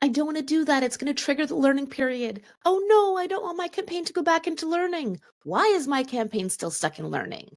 I don't want to do that. It's going to trigger the learning period. Oh no, I don't want my campaign to go back into learning. Why is my campaign still stuck in learning?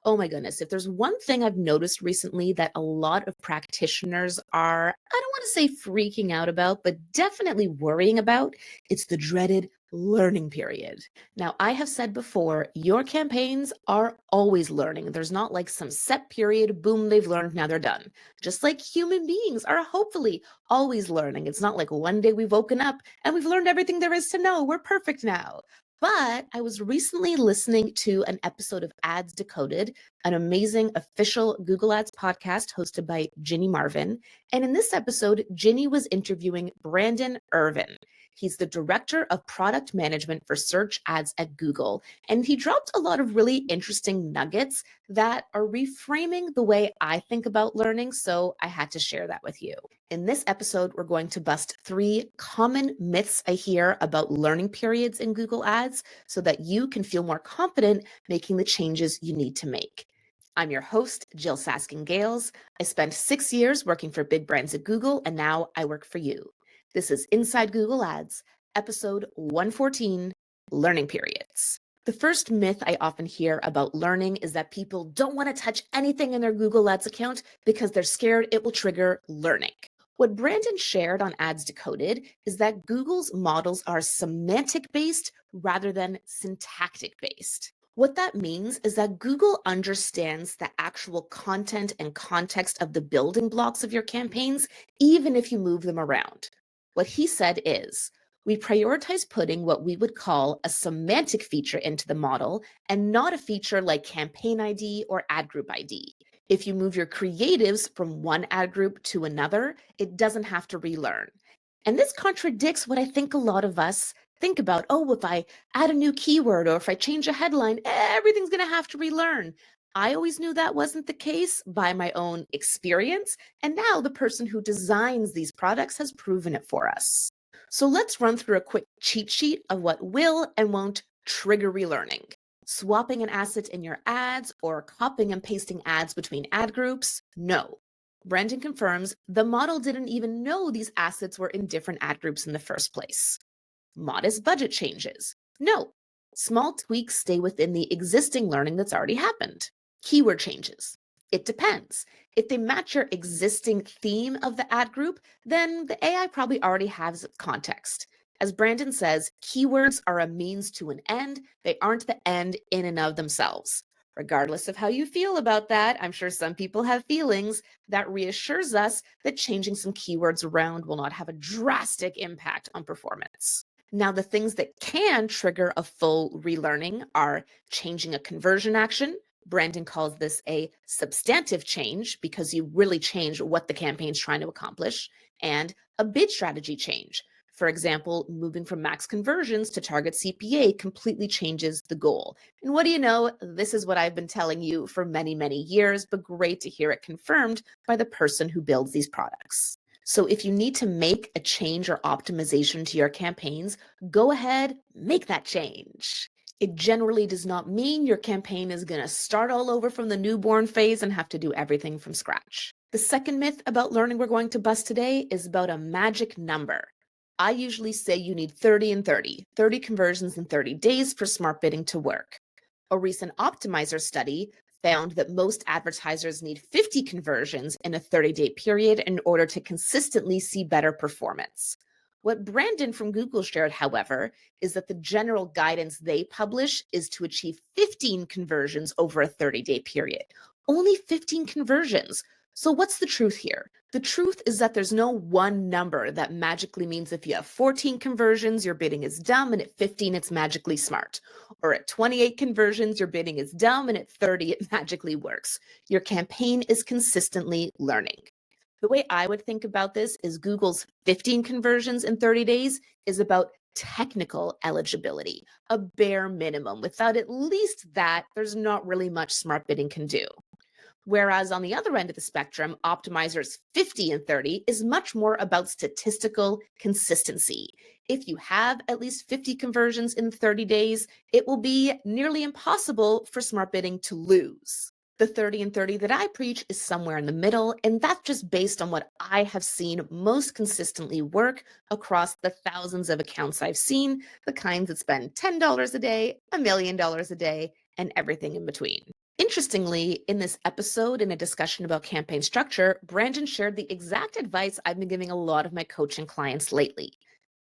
Oh my goodness. If there's one thing I've noticed recently that a lot of practitioners are, I don't want to say freaking out about, but definitely worrying about, it's the dreaded learning period. Now, I have said before, your campaigns are always learning. There's not like some set period, boom, they've learned, now they're done. Just like human beings are hopefully always learning. It's not like one day we've woken up and we've learned everything there is to know. We're perfect now. But I was recently listening to an episode of Ads Decoded, an amazing official Google Ads podcast hosted by Ginny Marvin. And in this episode, Ginny was interviewing Brandon Irvin. He's the director of product management for search ads at Google. And he dropped a lot of really interesting nuggets that are reframing the way I think about learning. So I had to share that with you. In this episode, we're going to bust 3 common myths I hear about learning periods in Google Ads so that you can feel more confident making the changes you need to make. I'm your host, Jyll Saskin Gales. I spent 6 years working for big brands at Google, and now I work for you. This is Inside Google Ads, episode 114, Learning Periods. The first myth I often hear about learning is that people don't want to touch anything in their Google Ads account because they're scared it will trigger learning. What Brandon shared on Ads Decoded is that Google's models are semantic-based rather than syntactic-based. What that means is that Google understands the actual content and context of the building blocks of your campaigns, even if you move them around. What he said is, we prioritize putting what we would call a semantic feature into the model and not a feature like campaign ID or ad group ID. If you move your creatives from one ad group to another, it doesn't have to relearn. And this contradicts what I think a lot of us think about. Oh, if I add a new keyword or if I change a headline, everything's going to have to relearn. I always knew that wasn't the case by my own experience. And now the person who designs these products has proven it for us. So let's run through a quick cheat sheet of what will and won't trigger relearning. Swapping an asset in your ads or copying and pasting ads between ad groups? No. Brandon confirms the model didn't even know these assets were in different ad groups in the first place. Modest budget changes? No. Small tweaks stay within the existing learning that's already happened. Keyword changes? It depends. If they match your existing theme of the ad group, then the AI probably already has context. As Brandon says, keywords are a means to an end. They aren't the end in and of themselves. Regardless of how you feel about that, I'm sure some people have feelings, that reassures us that changing some keywords around will not have a drastic impact on performance. Now, the things that can trigger a full relearning are changing a conversion action. Brandon calls this a substantive change because you really change what the campaign's trying to accomplish, and a bid strategy change. For example, moving from max conversions to target CPA completely changes the goal. And what do you know? This is what I've been telling you for many, many years, but great to hear it confirmed by the person who builds these products. So if you need to make a change or optimization to your campaigns, go ahead, make that change. It generally does not mean your campaign is going to start all over from the newborn phase and have to do everything from scratch. The second myth about learning we're going to bust today is about a magic number. I usually say you need 30 and 30 conversions in 30 days for smart bidding to work. A recent Optimizer study found that most advertisers need 50 conversions in a 30-day period in order to consistently see better performance. What Brandon from Google shared, however, is that the general guidance they publish is to achieve 15 conversions over a 30-day period. Only 15 conversions. So what's the truth here? The truth is that there's no one number that magically means if you have 14 conversions, your bidding is dumb, and at 15, it's magically smart. Or at 28 conversions, your bidding is dumb, and at 30, it magically works. Your campaign is consistently learning. The way I would think about this is Google's 15 conversions in 30 days is about technical eligibility, a bare minimum. Without at least that, there's not really much smart bidding can do. Whereas on the other end of the spectrum, Optimizer's 50 and 30 is much more about statistical consistency. If you have at least 50 conversions in 30 days, it will be nearly impossible for smart bidding to lose. The 30 and 30 that I preach is somewhere in the middle, and that's just based on what I have seen most consistently work across the thousands of accounts I've seen, the kinds that spend $10 a day, $1 million a day, and everything in between. Interestingly, in this episode, in a discussion about campaign structure, Brandon shared the exact advice I've been giving a lot of my coaching clients lately.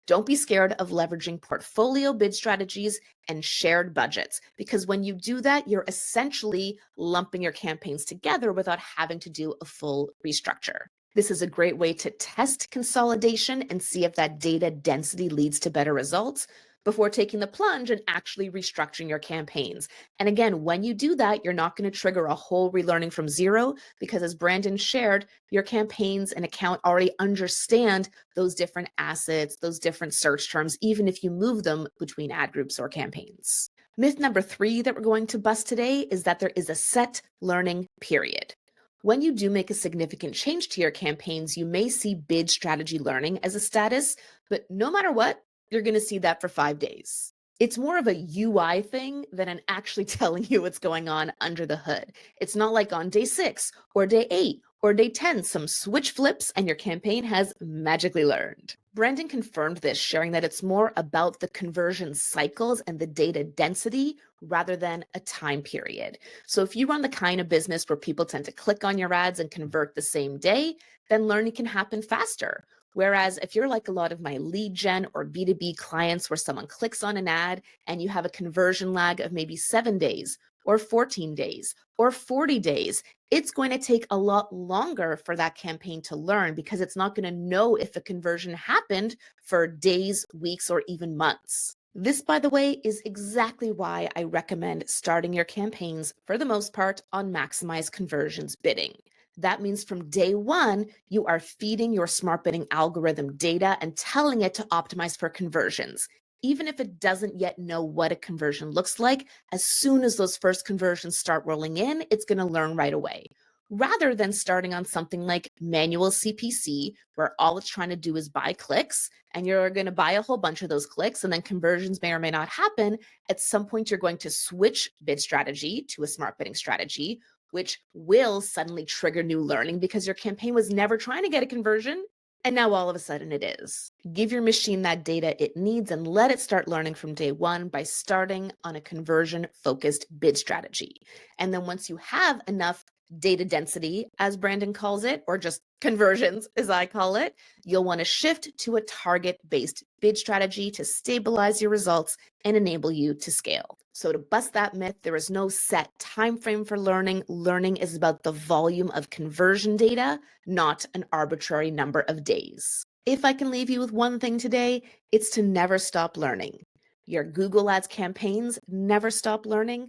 Don't be scared of leveraging portfolio bid strategies and shared budgets, because when you do that, you're essentially lumping your campaigns together without having to do a full restructure. This is a great way to test consolidation and see if that data density leads to better results before taking the plunge and actually restructuring your campaigns. And again, when you do that, you're not going to trigger a whole relearning from zero, because as Brandon shared, your campaigns and account already understand those different assets, those different search terms, even if you move them between ad groups or campaigns. Myth number 3 that we're going to bust today is that there is a set learning period. When you do make a significant change to your campaigns, you may see bid strategy learning as a status, but no matter what, you're going to see that for 5 days. It's more of a UI thing than an actually telling you what's going on under the hood. It's not like on day 6 or day 8 or day 10, some switch flips and your campaign has magically learned. Brandon confirmed this, sharing that it's more about the conversion cycles and the data density rather than a time period. So if you run the kind of business where people tend to click on your ads and convert the same day, then learning can happen faster. Whereas if you're like a lot of my lead gen or B2B clients where someone clicks on an ad and you have a conversion lag of maybe 7 days or 14 days or 40 days, it's going to take a lot longer for that campaign to learn, because it's not going to know if a conversion happened for days, weeks, or even months. This, by the way, is exactly why I recommend starting your campaigns, for the most part, on maximize conversions bidding. That means from day one, you are feeding your smart bidding algorithm data and telling it to optimize for conversions. Even if it doesn't yet know what a conversion looks like, as soon as those first conversions start rolling in, it's going to learn right away. Rather than starting on something like manual CPC, where all it's trying to do is buy clicks, and you're going to buy a whole bunch of those clicks, and then conversions may or may not happen. At some point, you're going to switch bid strategy to a smart bidding strategy, which will suddenly trigger new learning because your campaign was never trying to get a conversion. And now all of a sudden it is. Give your machine that data it needs and let it start learning from day one by starting on a conversion focused bid strategy. And then once you have enough data density, as Brandon calls it, or just conversions, as I call it, you'll want to shift to a target based bid strategy to stabilize your results and enable you to scale. So to bust that myth, there is no set time frame for learning. Learning is about the volume of conversion data, not an arbitrary number of days. If I can leave you with one thing today, it's to never stop learning. Your Google Ads campaigns never stop learning.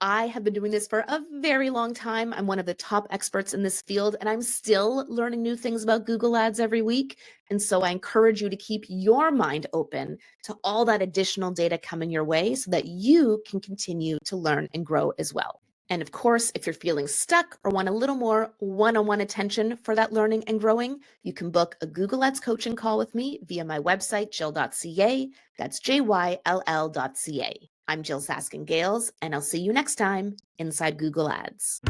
I have been doing this for a very long time. I'm one of the top experts in this field, and I'm still learning new things about Google Ads every week. And so I encourage you to keep your mind open to all that additional data coming your way so that you can continue to learn and grow as well. And of course, if you're feeling stuck or want a little more one-on-one attention for that learning and growing, you can book a Google Ads coaching call with me via my website, jyll.ca. That's JYLL.ca. I'm Jyll Saskin Gales, and I'll see you next time inside Google Ads.